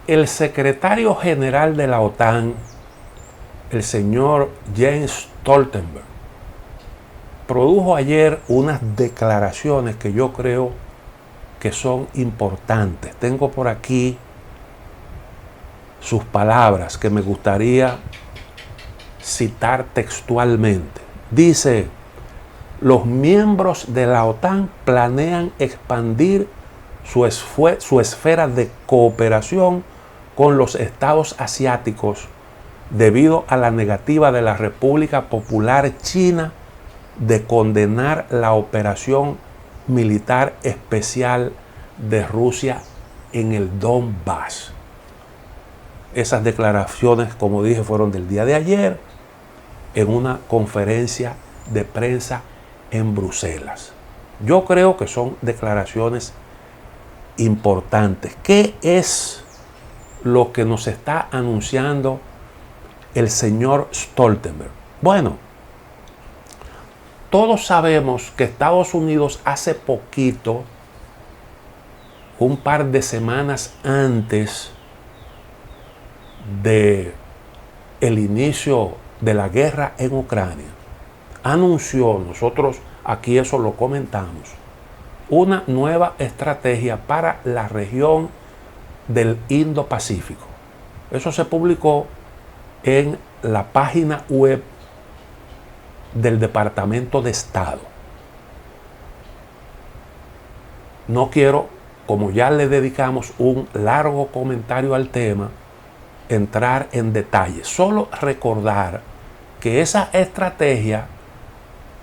El secretario general de la OTAN, el señor Jens Stoltenberg, produjo ayer unas declaraciones que yo creo que son importantes. Tengo por aquí sus palabras que me gustaría citar textualmente. Dice: los miembros de la OTAN planean expandir su esfera de cooperación con los estados asiáticos debido a la negativa de la República Popular China de condenar la operación militar especial de Rusia en el Donbass. Esas declaraciones, como dije, fueron del día de ayer en una conferencia de prensa en Bruselas. Yo creo que son declaraciones importantes. ¿Qué es lo que nos está anunciando el señor Stoltenberg? Bueno, todos sabemos que Estados Unidos hace poquito, un par de semanas antes de el inicio de la guerra en Ucrania, anunció, nosotros aquí eso lo comentamos, una nueva estrategia para la región del Indo-Pacífico. Eso se publicó en la página web del Departamento de Estado. No quiero, como ya le dedicamos un largo comentario al tema, entrar en detalles. Solo recordar que esa estrategia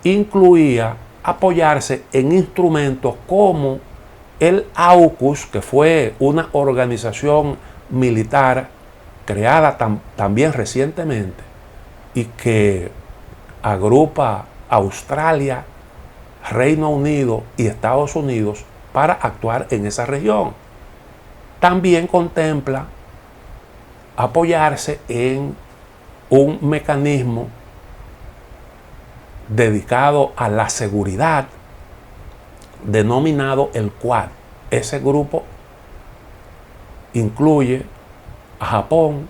incluía apoyarse en instrumentos como el AUKUS, que fue una organización militar creada también recientemente y que agrupa Australia, Reino Unido y Estados Unidos para actuar en esa región. También contempla apoyarse en un mecanismo dedicado a la seguridad denominado el Quad. Ese grupo incluye a Japón,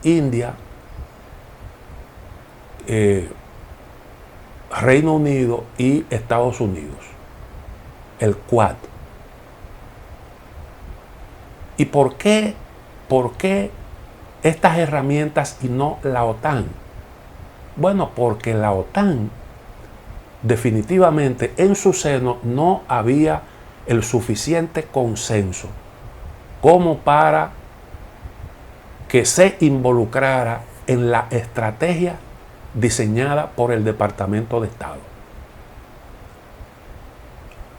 India, Reino Unido y Estados Unidos. El Quad. ¿Y por qué estas herramientas y no la OTAN? Bueno, porque la OTAN definitivamente en su seno no había el suficiente consenso como para que se involucrara en la estrategia diseñada por el Departamento de Estado.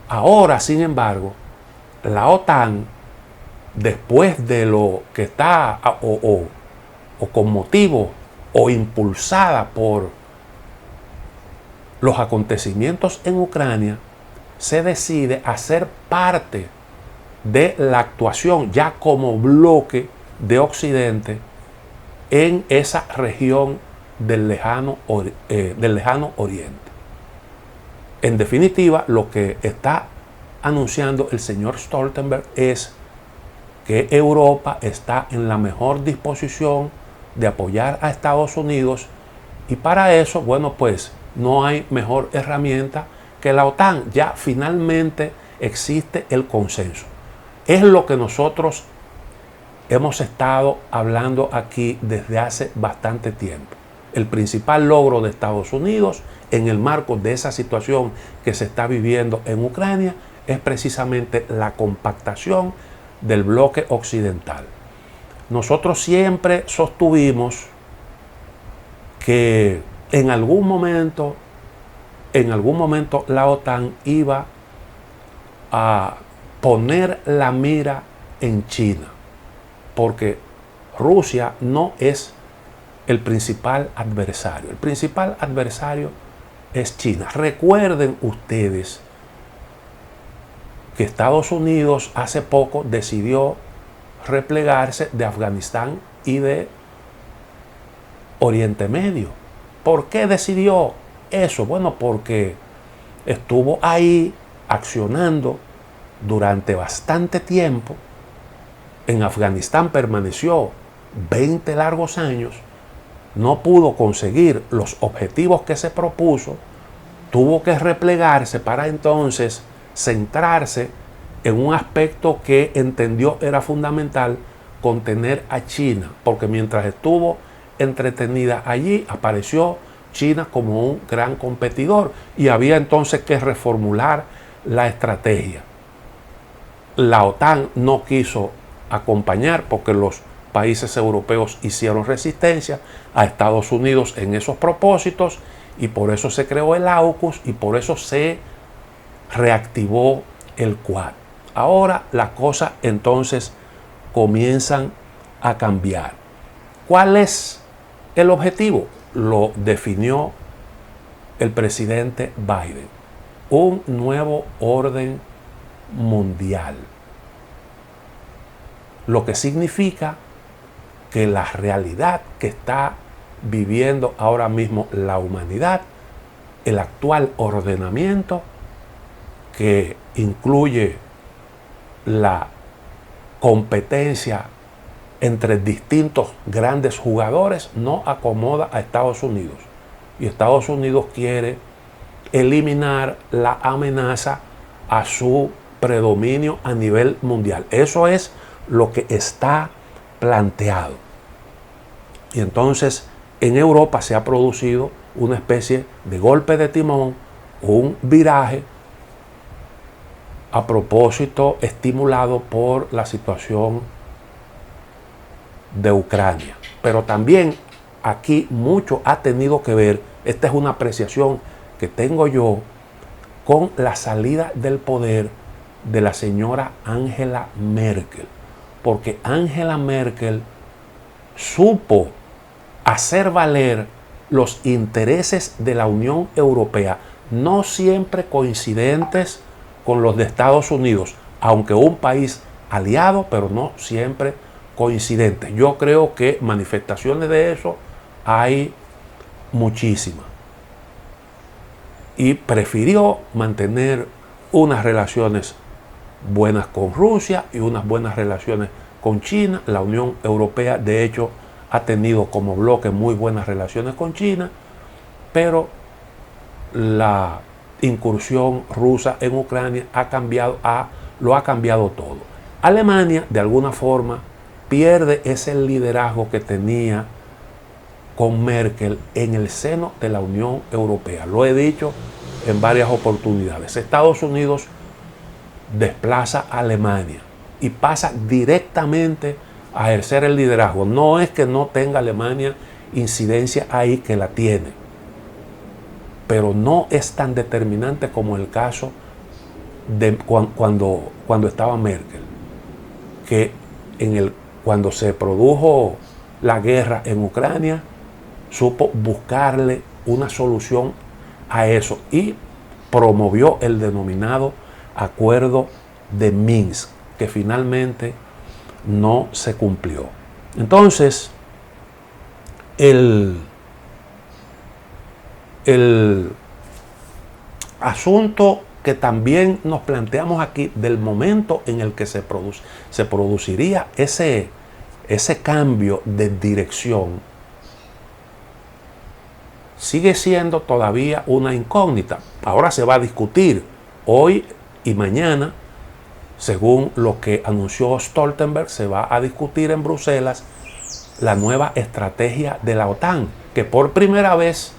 Ahora, sin embargo, la OTAN, después de lo que está o con motivo o impulsada por los acontecimientos en Ucrania, se decide hacer parte de la actuación ya como bloque de Occidente en esa región del lejano Oriente. En definitiva, lo que está anunciando el señor Stoltenberg es que Europa está en la mejor disposición de apoyar a Estados Unidos, y para eso, bueno, pues no hay mejor herramienta que la OTAN. Ya finalmente existe el consenso. Es lo que nosotros hemos estado hablando aquí desde hace bastante tiempo. El principal logro de Estados Unidos en el marco de esa situación que se está viviendo en Ucrania es precisamente la compactación del bloque occidental. Nosotros siempre sostuvimos que en algún momento la OTAN iba a poner la mira en China, porque Rusia no es el principal adversario. El principal adversario es China. Recuerden ustedes que Estados Unidos hace poco decidió replegarse de Afganistán y de Oriente Medio. ¿Por qué decidió eso? Bueno, porque estuvo ahí accionando durante bastante tiempo en Afganistán permaneció 20 largos años, no pudo conseguir los objetivos que se propuso, tuvo que replegarse para entonces centrarse en un aspecto que entendió era fundamental: contener a China, porque mientras estuvo entretenida allí, apareció China como un gran competidor y había entonces que reformular la estrategia. La OTAN no quiso acompañar porque los países europeos hicieron resistencia a Estados Unidos en esos propósitos, y por eso se creó el AUKUS y por eso se reactivó el Quad. Ahora las cosas entonces comienzan a cambiar. ¿Cuál es el objetivo? Lo definió el presidente Biden: un nuevo orden mundial. Lo que significa que la realidad que está viviendo ahora mismo la humanidad, el actual ordenamiento, que incluye la competencia entre distintos grandes jugadores, no acomoda a Estados Unidos. Y Estados Unidos quiere eliminar la amenaza a su predominio a nivel mundial. Eso es lo que está planteado. Y entonces en Europa se ha producido una especie de golpe de timón, un viraje, a propósito estimulado por la situación de Ucrania. Pero también aquí mucho ha tenido que ver, esta es una apreciación que tengo yo, con la salida del poder de la señora Angela Merkel. Porque Angela Merkel supo hacer valer los intereses de la Unión Europea, no siempre coincidentes con los de Estados Unidos, aunque un país aliado, pero no siempre coincidentes. Yo creo que manifestaciones de eso hay muchísimas. Y prefirió mantener unas relaciones buenas con Rusia y unas buenas relaciones con China. La Unión Europea, de hecho, ha tenido como bloque muy buenas relaciones con China, pero la incursión rusa en Ucrania lo ha cambiado todo. Alemania, de alguna forma, pierde ese liderazgo que tenía con Merkel en el seno de la Unión Europea. Lo he dicho en varias oportunidades. Estados Unidos desplaza a Alemania y pasa directamente a ejercer el liderazgo. No es que no tenga Alemania incidencia ahí, que la tiene, pero no es tan determinante como el caso de cuando estaba Merkel, que cuando se produjo la guerra en Ucrania, supo buscarle una solución a eso y promovió el denominado Acuerdo de Minsk, que finalmente no se cumplió. Entonces, el asunto que también nos planteamos aquí del momento en el que se produciría ese cambio de dirección sigue siendo todavía una incógnita. Ahora se va a discutir hoy y mañana, según lo que anunció Stoltenberg, se va a discutir en Bruselas la nueva estrategia de la OTAN, que por primera vez,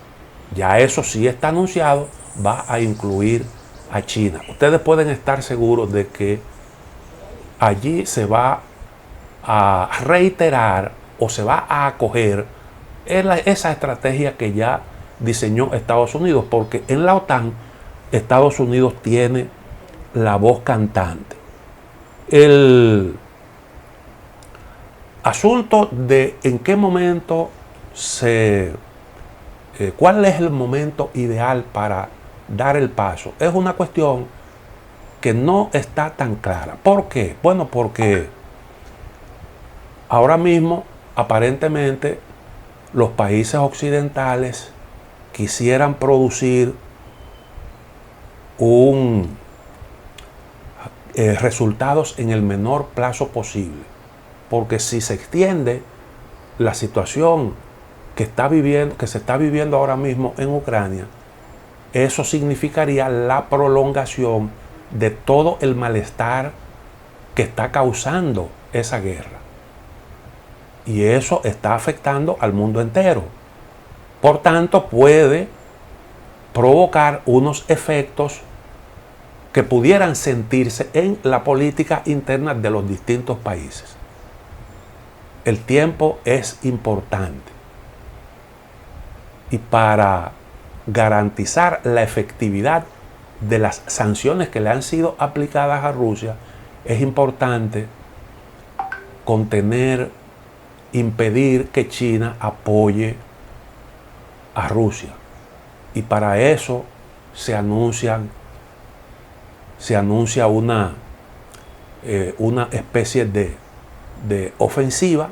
ya eso sí está anunciado, va a incluir a China. Ustedes pueden estar seguros de que allí se va a reiterar o se va a acoger esa estrategia que ya diseñó Estados Unidos, porque en la OTAN Estados Unidos tiene la voz cantante. El asunto de en qué momento cuál es el momento ideal para dar el paso es una cuestión que no está tan clara. ¿Por qué? Bueno, porque ahora mismo aparentemente los países occidentales quisieran producir resultados en el menor plazo posible. porque si se extiende la situación que se está viviendo ahora mismo en Ucrania, eso significaría la prolongación de todo el malestar que está causando esa guerra. Y eso está afectando al mundo entero. Por tanto, puede provocar unos efectos que pudieran sentirse en la política interna de los distintos países. El tiempo es importante. Y para garantizar la efectividad de las sanciones que le han sido aplicadas a Rusia, es importante contener, impedir que China apoye a Rusia. Y para eso se anuncia una especie de ofensiva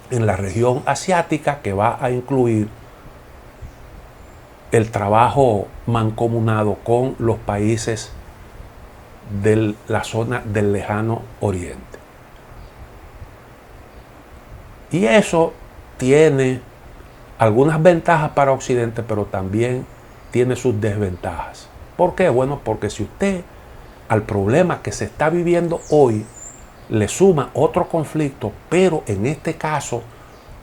en la región asiática que va a incluir el trabajo mancomunado con los países de la zona del lejano oriente. Y eso tiene algunas ventajas para Occidente, pero también tiene sus desventajas. ¿Por qué? Bueno, porque si usted al problema que se está viviendo hoy le suma otro conflicto, pero en este caso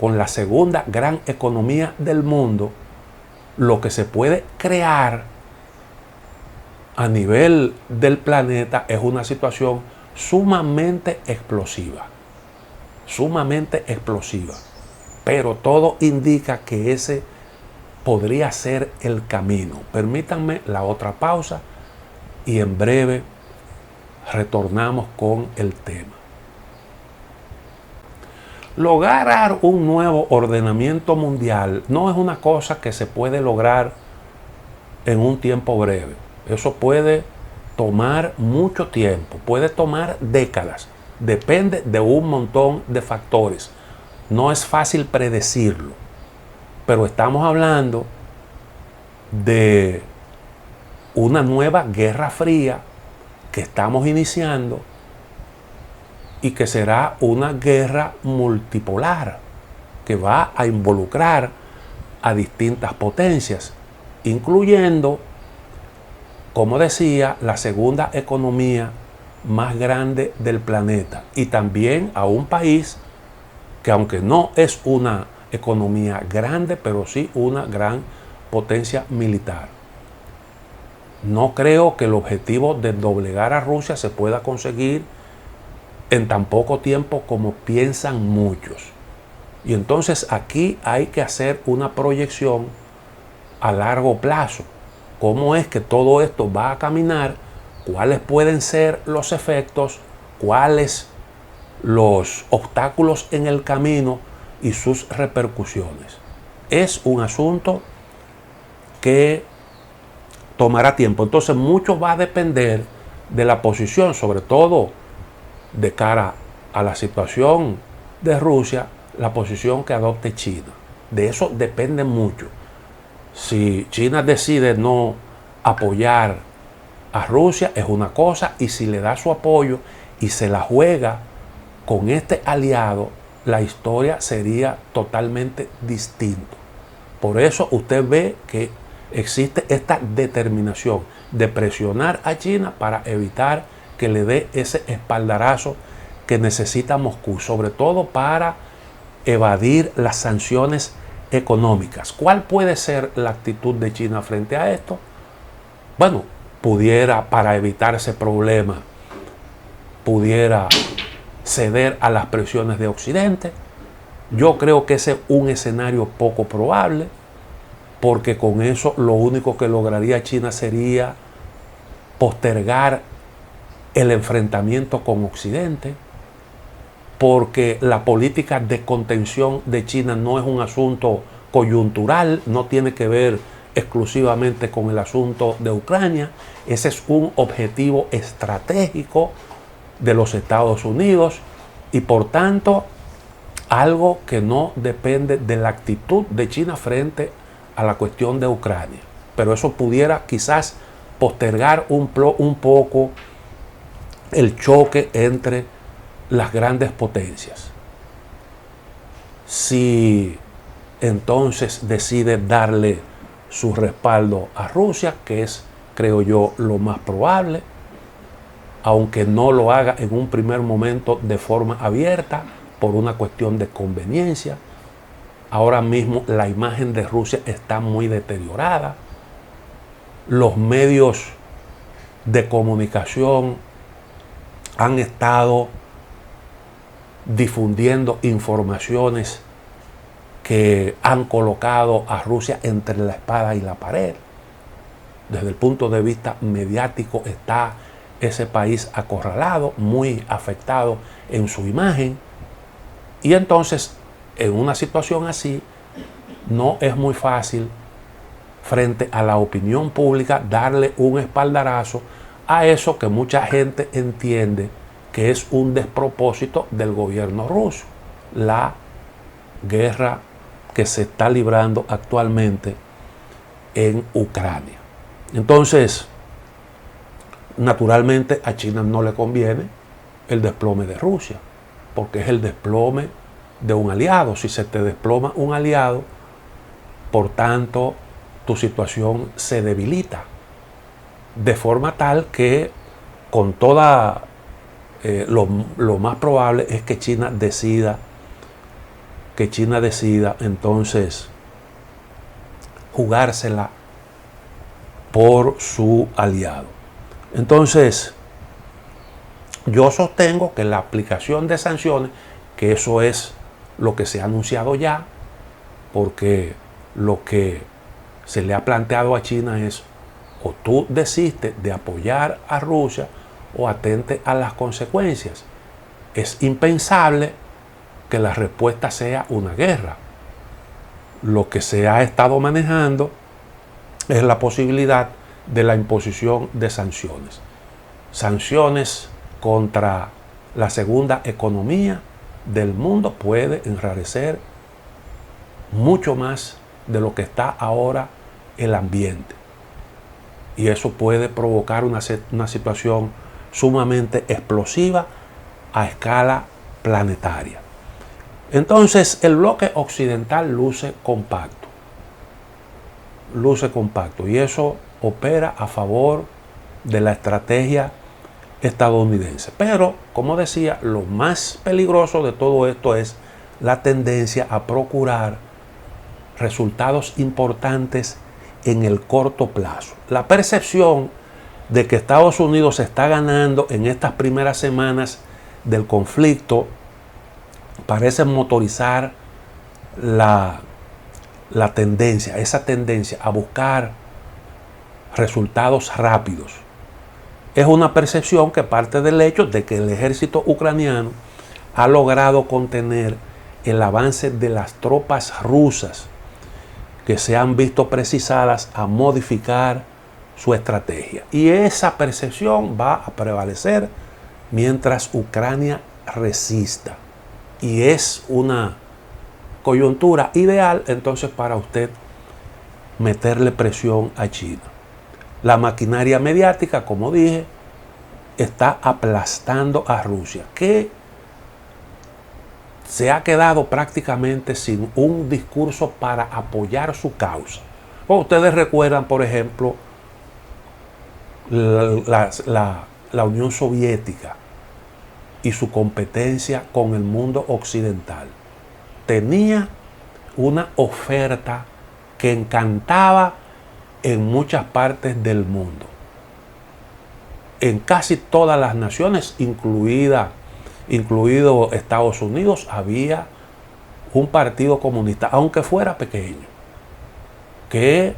con la segunda gran economía del mundo, lo que se puede crear a nivel del planeta es una situación sumamente explosiva. Sumamente explosiva. Pero todo indica que ese podría ser el camino. Permítanme la otra pausa y en breve retornamos con el tema. Lograr un nuevo ordenamiento mundial no es una cosa que se puede lograr en un tiempo breve. Eso puede tomar mucho tiempo, puede tomar décadas. Depende de un montón de factores. No es fácil predecirlo, pero estamos hablando de una nueva guerra fría que estamos iniciando y que será una guerra multipolar que va a involucrar a distintas potencias, incluyendo, como decía, la segunda economía más grande del planeta y también a un país que, aunque no es una economía grande, pero sí una gran potencia militar. No creo que el objetivo de doblegar a Rusia se pueda conseguir en tan poco tiempo como piensan muchos. Y entonces aquí hay que hacer una proyección a largo plazo. ¿Cómo es que todo esto va a caminar? ¿Cuáles pueden ser los efectos? ¿Cuáles los obstáculos en el camino y sus repercusiones? Es un asunto que tomará tiempo. Entonces mucho va a depender de la posición, sobre todo de cara a la situación de Rusia, la posición que adopte China. De eso depende mucho. Si China decide no apoyar a Rusia es una cosa, y si le da su apoyo y se la juega con este aliado, la historia sería totalmente distinta. Por eso usted ve que existe esta determinación de presionar a China para evitar que le dé ese espaldarazo que necesita Moscú, sobre todo para evadir las sanciones económicas. ¿Cuál puede ser la actitud de China frente a esto? Bueno, pudiera, para evitar ese problema, pudiera ceder a las presiones de Occidente. Yo creo que ese es un escenario poco probable, porque con eso lo único que lograría China sería postergar el enfrentamiento con Occidente, porque la política de contención de China no es un asunto coyuntural, no tiene que ver exclusivamente con el asunto de Ucrania. Ese es un objetivo estratégico de los Estados Unidos y por tanto algo que no depende de la actitud de China frente a la cuestión de Ucrania. Pero eso pudiera quizás postergar un poco el choque entre las grandes potencias. Si entonces decide darle su respaldo a Rusia, que es, creo yo, lo más probable, aunque no lo haga en un primer momento de forma abierta, por una cuestión de conveniencia. Ahora mismo la imagen de Rusia está muy deteriorada. Los medios de comunicación han estado difundiendo informaciones que han colocado a Rusia entre la espada y la pared. Desde el punto de vista mediático está ese país acorralado, muy afectado en su imagen. Y entonces, en una situación así, no es muy fácil frente a la opinión pública darle un espaldarazo a eso que mucha gente entiende que es un despropósito del gobierno ruso, la guerra que se está librando actualmente en Ucrania. Entonces, naturalmente a China no le conviene el desplome de Rusia, porque es el desplome de un aliado. Si se te desploma un aliado, por tanto, tu situación se debilita, de forma tal que con toda lo más probable es que China decida entonces jugársela por su aliado. Entonces, yo sostengo que la aplicación de sanciones, que eso es lo que se ha anunciado ya, porque lo que se le ha planteado a China es: o tú desistes de apoyar a Rusia o atente a las consecuencias. Es impensable que la respuesta sea una guerra. Lo que se ha estado manejando es la posibilidad de la imposición de sanciones. Sanciones contra la segunda economía del mundo puede enrarecer mucho más de lo que está ahora el ambiente. Y eso puede provocar una situación sumamente explosiva a escala planetaria. Entonces, el bloque occidental luce compacto. Y eso opera a favor de la estrategia estadounidense. Pero, como decía, lo más peligroso de todo esto es la tendencia a procurar resultados importantes en el corto plazo. La percepción de que Estados Unidos está ganando en estas primeras semanas del conflicto parece motorizar esa tendencia a buscar resultados rápidos. Es una percepción que parte del hecho de que el ejército ucraniano ha logrado contener el avance de las tropas rusas, que se han visto precisadas a modificar su estrategia. Y esa percepción va a prevalecer mientras Ucrania resista. Y es una coyuntura ideal entonces para usted meterle presión a China. La maquinaria mediática, como dije, está aplastando a Rusia, que se ha quedado prácticamente sin un discurso para apoyar su causa. Ustedes recuerdan, por ejemplo, la Unión Soviética y su competencia con el mundo occidental. Tenía una oferta que encantaba en muchas partes del mundo. En casi todas las naciones, incluido Estados Unidos, había un partido comunista, aunque fuera pequeño, que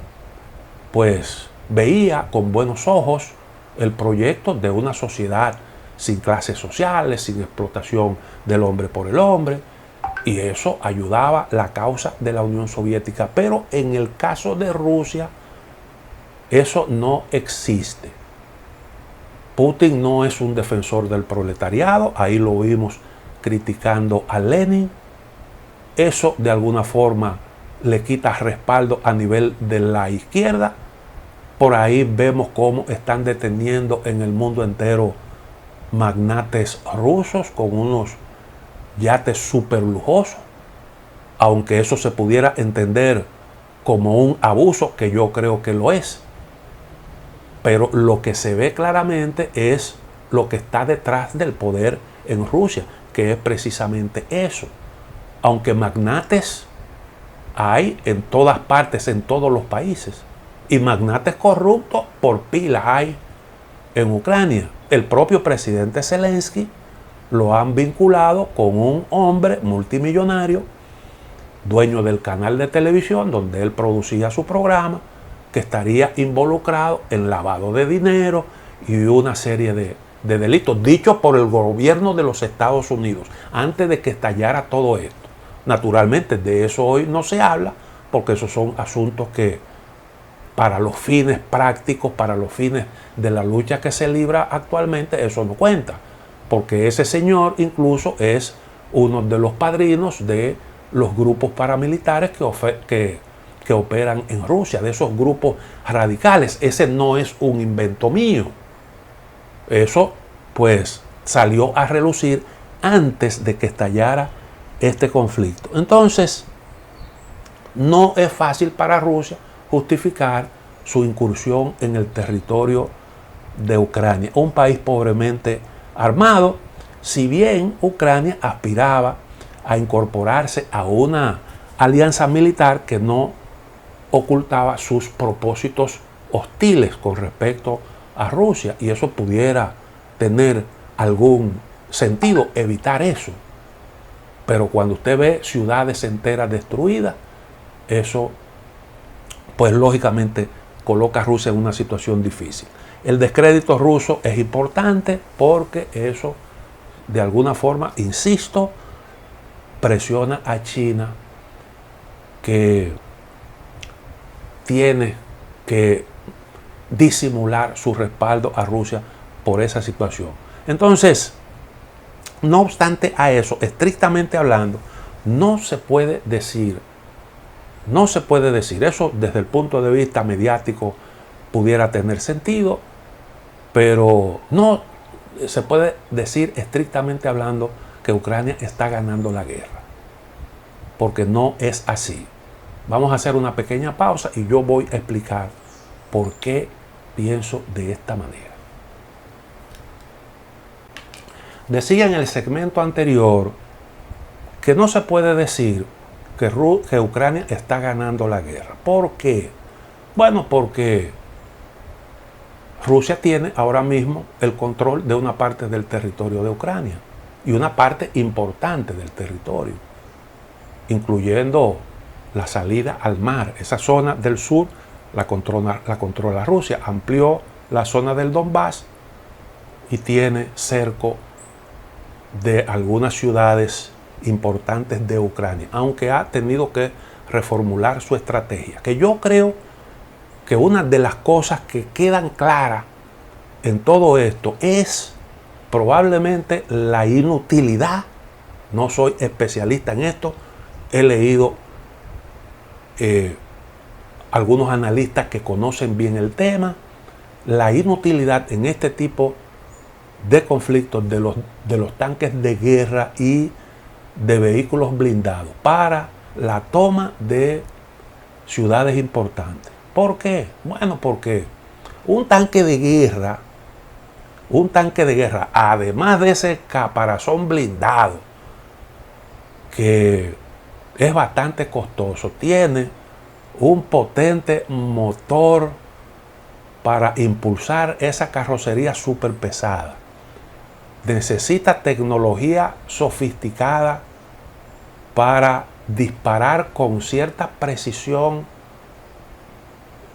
pues veía con buenos ojos el proyecto de una sociedad sin clases sociales, sin explotación del hombre por el hombre, y eso ayudaba la causa de la Unión Soviética. Pero en el caso de Rusia, eso no existe. Putin no es un defensor del proletariado, ahí lo vimos criticando a Lenin. Eso de alguna forma le quita respaldo a nivel de la izquierda. Por ahí vemos cómo están deteniendo en el mundo entero magnates rusos con unos yates súper lujosos, aunque eso se pudiera entender como un abuso, que yo creo que lo es. Pero lo que se ve claramente es lo que está detrás del poder en Rusia, que es precisamente eso. Aunque magnates hay en todas partes, en todos los países, y magnates corruptos por pilas hay en Ucrania. El propio presidente Zelensky lo han vinculado con un hombre multimillonario, dueño del canal de televisión donde él producía su programa, que estaría involucrado en lavado de dinero y una serie de delitos dichos por el gobierno de los Estados Unidos antes de que estallara todo esto. Naturalmente de eso hoy no se habla, porque esos son asuntos que para los fines prácticos, para los fines de la lucha que se libra actualmente, eso no cuenta, porque ese señor incluso es uno de los padrinos de los grupos paramilitares que operan en Rusia, de esos grupos radicales. Ese no es un invento mío. Eso pues salió a relucir antes de que estallara este conflicto. Entonces, no es fácil para Rusia justificar su incursión en el territorio de Ucrania, un país pobremente armado, si bien Ucrania aspiraba a incorporarse a una alianza militar que no ocultaba sus propósitos hostiles con respecto a Rusia, y eso pudiera tener algún sentido, evitar eso. Pero cuando usted ve ciudades enteras destruidas, eso pues lógicamente coloca a Rusia en una situación difícil. El descrédito ruso es importante porque eso de alguna forma, insisto, presiona a China, que tiene que disimular su respaldo a Rusia por esa situación. Entonces, no obstante a eso, estrictamente hablando, no se puede decir, eso desde el punto de vista mediático pudiera tener sentido, pero no se puede decir estrictamente hablando que Ucrania está ganando la guerra, porque no es así. Vamos a hacer una pequeña pausa y yo voy a explicar por qué pienso de esta manera. Decía en el segmento anterior que no se puede decir que Ucrania está ganando la guerra. ¿Por qué? Bueno, porque Rusia tiene ahora mismo el control de una parte del territorio de Ucrania, y una parte importante del territorio, incluyendo la salida al mar. Esa zona del sur la controla Rusia. Amplió la zona del Donbass y tiene cerco de algunas ciudades importantes de Ucrania, aunque ha tenido que reformular su estrategia, que yo creo que una de las cosas que quedan claras en todo esto es probablemente la inutilidad. No soy especialista en esto, he leído algunos analistas que conocen bien el tema, la inutilidad en este tipo de conflictos de los tanques de guerra y de vehículos blindados para la toma de ciudades importantes. ¿Por qué? Bueno, porque un tanque de guerra, además de ese caparazón blindado, que es bastante costoso, tiene un potente motor para impulsar esa carrocería súper pesada. Necesita tecnología sofisticada para disparar con cierta precisión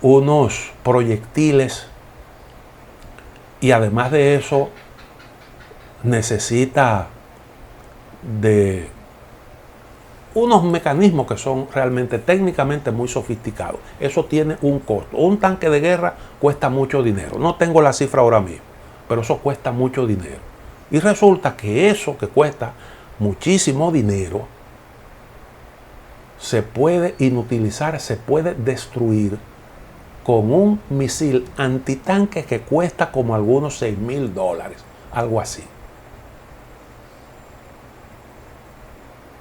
unos proyectiles, y además de eso necesita de unos mecanismos que son realmente técnicamente muy sofisticados. Eso tiene un costo. Un tanque de guerra cuesta mucho dinero. No tengo la cifra ahora mismo, pero eso cuesta mucho dinero. Y resulta que eso que cuesta muchísimo dinero se puede inutilizar, se puede destruir con un misil antitanque que cuesta como algunos $6,000. algo así.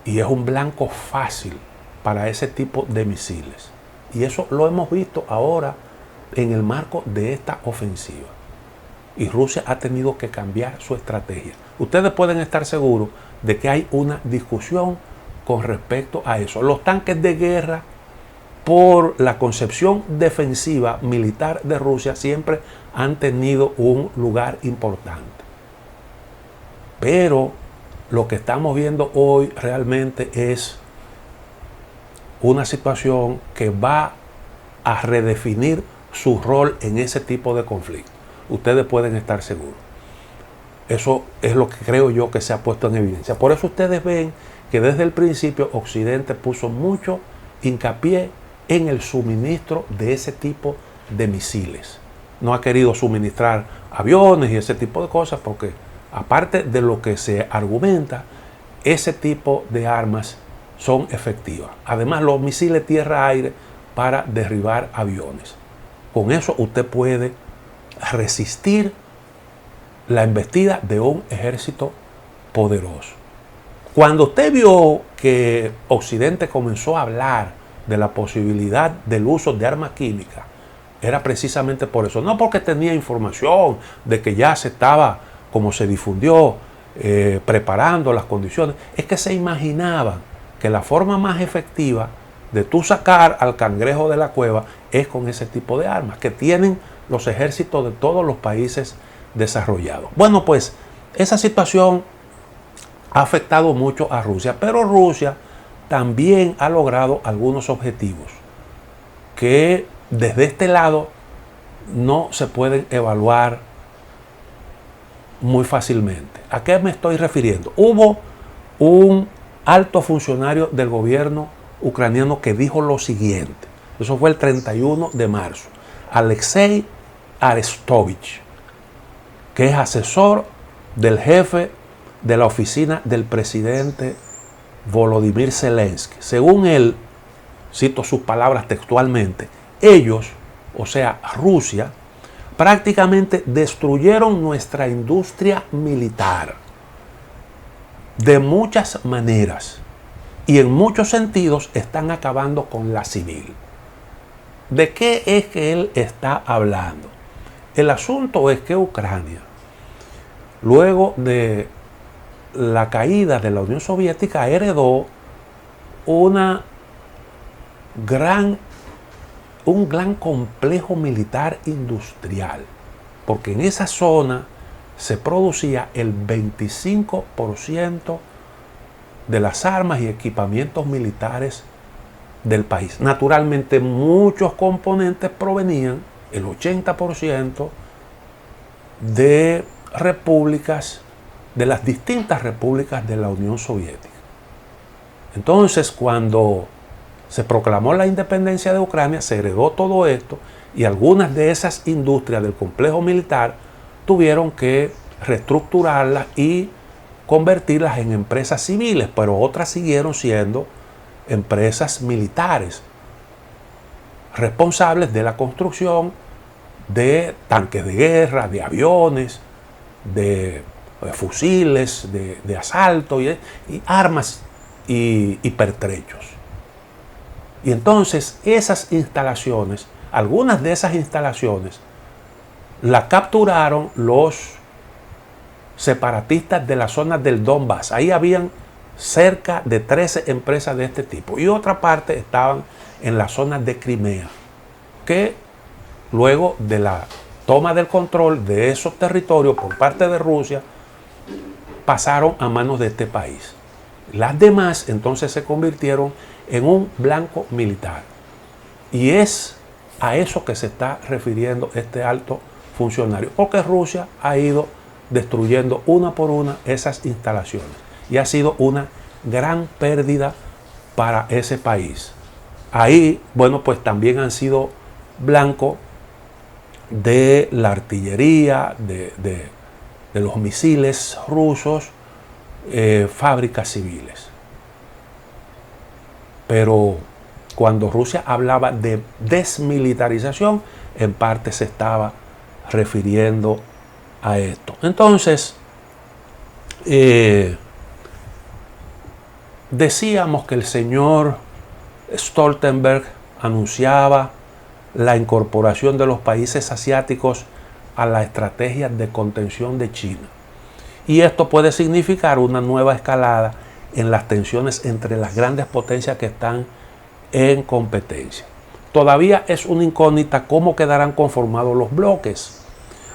Y es un blanco fácil para ese tipo de misiles. Y eso lo hemos visto ahora en el marco de esta ofensiva. Y Rusia ha tenido que cambiar su estrategia. Ustedes pueden estar seguros de que hay una discusión con respecto a eso. Los tanques de guerra, por la concepción defensiva militar de Rusia, siempre han tenido un lugar importante. Pero lo que estamos viendo hoy realmente es una situación que va a redefinir su rol en ese tipo de conflicto. Ustedes pueden estar seguros. Eso es lo que creo yo que se ha puesto en evidencia. Por eso ustedes ven que desde el principio Occidente puso mucho hincapié en el suministro de ese tipo de misiles. No ha querido suministrar aviones y ese tipo de cosas porque, aparte de lo que se argumenta, ese tipo de armas son efectivas. Además, los misiles tierra-aire para derribar aviones. Con eso usted puede resistir la embestida de un ejército poderoso. Cuando usted vio que Occidente comenzó a hablar de la posibilidad del uso de armas químicas, era precisamente por eso. No porque tenía información de que ya se estaba, como se difundió, preparando las condiciones. Es que se imaginaban que la forma más efectiva de tú sacar al cangrejo de la cueva es con ese tipo de armas que tienen los ejércitos de todos los países desarrollados. Bueno, pues esa situación ha afectado mucho a Rusia, pero Rusia también ha logrado algunos objetivos que desde este lado no se pueden evaluar muy fácilmente. ¿A qué me estoy refiriendo? Hubo un alto funcionario del gobierno ucraniano que dijo lo siguiente. Eso fue el 31 de marzo. Alexei Arestovich, que es asesor del jefe de la oficina del presidente Volodymyr Zelensky. Según él, cito sus palabras textualmente, ellos, o sea, Rusia, prácticamente destruyeron nuestra industria militar de muchas maneras y en muchos sentidos están acabando con la civil. ¿De qué es que él está hablando? El asunto es que Ucrania, luego de la caída de la Unión Soviética, heredó un gran complejo militar industrial, porque en esa zona se producía el 25% de las armas y equipamientos militares del país. Naturalmente, muchos componentes provenían, el 80%, de repúblicas, de las distintas repúblicas de la Unión Soviética. Entonces, cuando se proclamó la independencia de Ucrania, se heredó todo esto y algunas de esas industrias del complejo militar tuvieron que reestructurarlas y convertirlas en empresas civiles, pero otras siguieron siendo empresas militares responsables de la construcción de tanques de guerra, de aviones, de fusiles, de asalto y armas y pertrechos. Y entonces esas instalaciones, algunas de esas instalaciones, las capturaron los separatistas de la zona del Donbass. Ahí habían cerca de 13 empresas de este tipo. Y otra parte estaban en la zona de Crimea, que luego de la toma del control de esos territorios por parte de Rusia, pasaron a manos de este país. Las demás entonces se convirtieron en un blanco militar. Y es a eso que se está refiriendo este alto funcionario, porque Rusia ha ido destruyendo una por una esas instalaciones y ha sido una gran pérdida para ese país. Ahí, bueno, pues también han sido blanco de la artillería, de los misiles rusos, fábricas civiles. Pero cuando Rusia hablaba de desmilitarización, en parte se estaba refiriendo a esto. Entonces, Decíamos que el señor Stoltenberg anunciaba la incorporación de los países asiáticos a la estrategia de contención de China. Y esto puede significar una nueva escalada en las tensiones entre las grandes potencias que están en competencia. Todavía es una incógnita cómo quedarán conformados los bloques.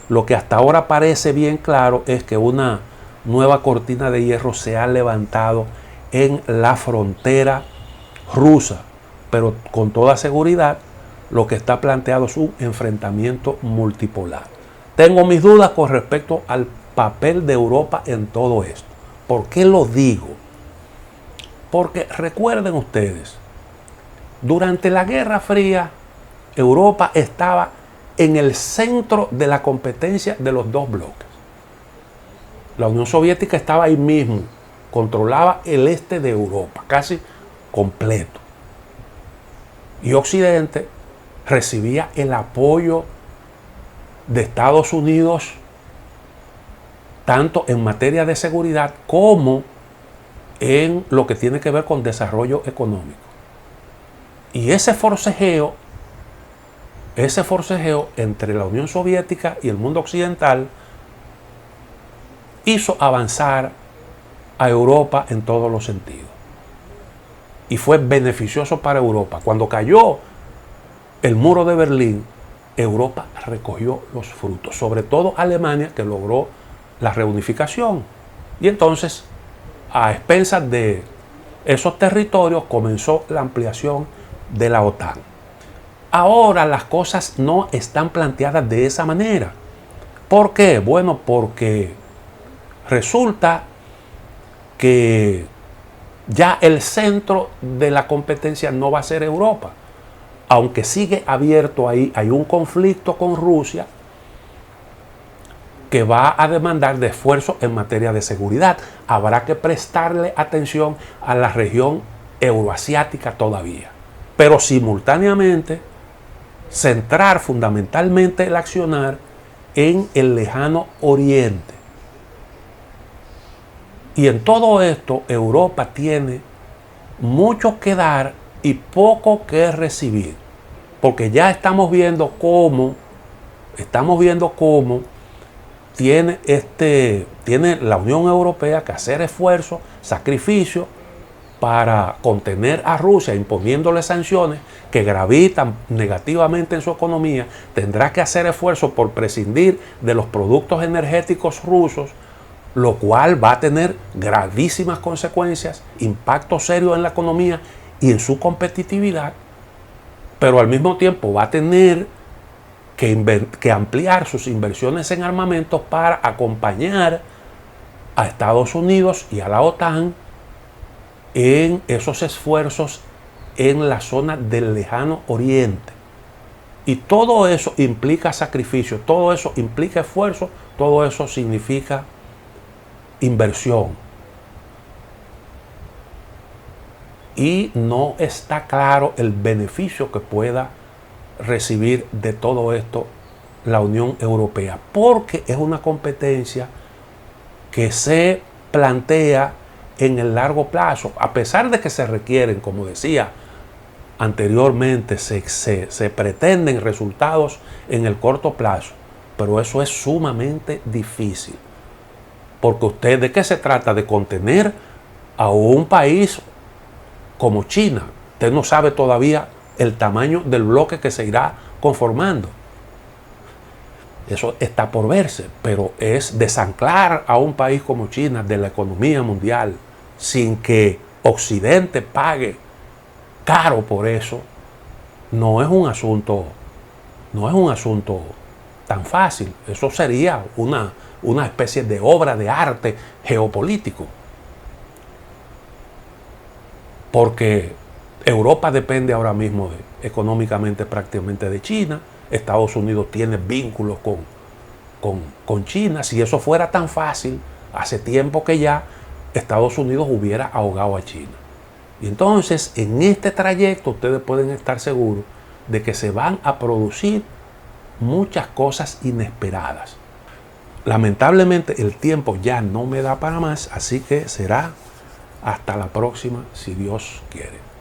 Lo que hasta ahora parece bien claro es que una nueva cortina de hierro se ha levantado en la frontera rusa, pero con toda seguridad lo que está planteado es un enfrentamiento multipolar. Tengo mis dudas con respecto al papel de Europa en todo esto. ¿Por qué lo digo? Porque recuerden ustedes, durante la Guerra Fría, Europa estaba en el centro de la competencia de los dos bloques. La Unión Soviética estaba ahí mismo, controlaba el este de Europa, casi completo. Y Occidente recibía el apoyo de Estados Unidos tanto en materia de seguridad como en lo que tiene que ver con desarrollo económico. Y ese forcejeo entre la Unión Soviética y el mundo occidental hizo avanzar a Europa en todos los sentidos. Y fue beneficioso para Europa. Cuando cayó el muro de Berlín, Europa recogió los frutos, sobre todo Alemania, que logró la reunificación. Y entonces, a expensas de esos territorios, comenzó la ampliación de la OTAN. Ahora las cosas no están planteadas de esa manera. ¿Por qué? Bueno, porque resulta que ya el centro de la competencia no va a ser Europa. Aunque sigue abierto ahí, hay un conflicto con Rusia que va a demandar de esfuerzos en materia de seguridad. Habrá que prestarle atención a la región euroasiática todavía. Pero simultáneamente centrar fundamentalmente el accionar en el lejano oriente. Y en todo esto Europa tiene mucho que dar y poco que recibir, porque ya estamos viendo cómo tiene la Unión Europea que hacer esfuerzos, sacrificios para contener a Rusia, imponiéndole sanciones que gravitan negativamente en su economía. Tendrá que hacer esfuerzos por prescindir de los productos energéticos rusos, lo cual va a tener gravísimas consecuencias, impacto serio en la economía y en su competitividad, pero al mismo tiempo va a tener que ampliar sus inversiones en armamentos para acompañar a Estados Unidos y a la OTAN en esos esfuerzos en la zona del lejano oriente. Y todo eso implica sacrificio, todo eso implica esfuerzo, todo eso significa inversión. Y no está claro el beneficio que pueda recibir de todo esto la Unión Europea, porque es una competencia que se plantea en el largo plazo, a pesar de que se requieren, como decía anteriormente, se pretenden resultados en el corto plazo, pero eso es sumamente difícil, porque ¿de qué se trata? De contener a un país como China. Usted no sabe todavía el tamaño del bloque que se irá conformando. Eso está por verse, pero es desanclar a un país como China de la economía mundial sin que Occidente pague caro por eso. No es un asunto tan fácil. Eso sería una especie de obra de arte geopolítico. Porque Europa depende ahora mismo económicamente prácticamente de China. Estados Unidos tiene vínculos con China. Si eso fuera tan fácil, hace tiempo que ya Estados Unidos hubiera ahogado a China. Y entonces, en este trayecto, ustedes pueden estar seguros de que se van a producir muchas cosas inesperadas. lamentablemente el tiempo ya no me da para más, así que será hasta la próxima, si Dios quiere.